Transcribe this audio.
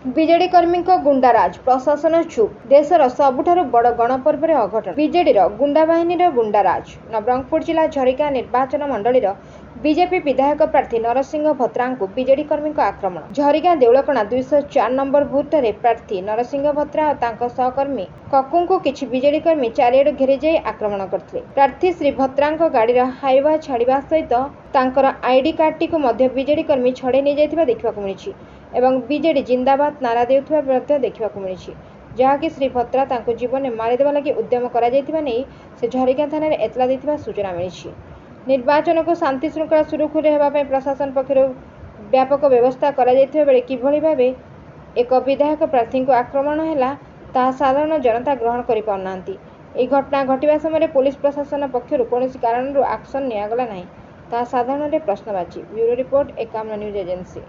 BJD କର୍ମୀଙ୍କ ଗୁଣ୍ଡାରାଜ, ପ୍ରଶାସନ ଚୁପ୍। ଦେଶର ସବୁଠାରୁ ବଡ଼ ଗଣପର୍ବରେ ଅଘଟଣ। ବିଜେଡିର ଗୁଣ୍ଡା ବାହିନୀର ଗୁଣ୍ଡାରାଜ। ନବରଙ୍ଗପୁର ଜିଲ୍ଲା ଝରିଗାଁ ନିର୍ବାଚନ ମଣ୍ଡଳୀର ବିଜେପି ବିଧାୟକ ପ୍ରାର୍ଥୀ ନରସିଂହ ଭତ୍ରାଙ୍କୁ ବିଜେଡି କର୍ମୀଙ୍କ ଆକ୍ରମଣ। ଝରିଗାଁ ଦେଉଳକଣା 204 ନମ୍ବର ବୁଥଠାରେ ପ୍ରାର୍ଥୀ ନରସିଂହ ଭତ୍ରା ଓ ତାଙ୍କ ସହକର୍ମୀ କକୁଙ୍କୁ କିଛି ବିଜେଡି କର୍ମୀ ଚାରିଆଡୁ ଘେରି ଯାଇ ଆକ୍ରମଣ କରିଥିଲେ। ପ୍ରାର୍ଥୀ ଶ୍ରୀ ଭତ୍ରାଙ୍କ ଗାଡ଼ିର ହାଇୱା ଛାଡ଼ିବା ସହିତ ତାଙ୍କର ଆଇଡି କାର୍ଡଟିକୁ ମଧ୍ୟ ବିଜେଡି କର୍ମୀ ଛଡ଼େଇ ନେଇଯାଇଥିବା ଦେଖିବାକୁ ମିଳିଛି ଏବଂ ବିଜେଡି ଜିନ୍ଦାବାଦ ନାରା ଦେଉଥିବା ମଧ୍ୟ ଦେଖିବାକୁ ମିଳିଛି, ଯାହାକି ଶ୍ରୀ ଭତ୍ରା ତାଙ୍କୁ ଜୀବନରେ ମାରିଦେବା ଲାଗି ଉଦ୍ୟମ କରାଯାଇଥିବା ନେଇ ସେ ଝରିଗାଁ ଥାନାରେ ଏତଲା ଦେଇଥିବା ସୂଚନା ମିଳିଛି। ନିର୍ବାଚନକୁ ଶାନ୍ତି ଶୃଙ୍ଖଳା ସୁରୁଖୁରୁରେ ହେବା ପାଇଁ ପ୍ରଶାସନ ପକ୍ଷରୁ ବ୍ୟାପକ ବ୍ୟବସ୍ଥା କରାଯାଇଥିବା ବେଳେ କିଭଳି ଭାବେ ଏକ ବିଧାୟକ ପ୍ରାର୍ଥୀଙ୍କୁ ଆକ୍ରମଣ ହେଲା ତାହା ସାଧାରଣ ଜନତା ଗ୍ରହଣ କରିପାରୁନାହାନ୍ତି। ଏହି ଘଟଣା ଘଟିବା ସମୟରେ ପୋଲିସ ପ୍ରଶାସନ ପକ୍ଷରୁ କୌଣସି କାରଣରୁ ଆକ୍ସନ ନିଆଗଲା ନାହିଁ, ତାହା ସାଧାରଣରେ ପ୍ରଶ୍ନବାଚୀ। Bureau report, Ekamra news agency.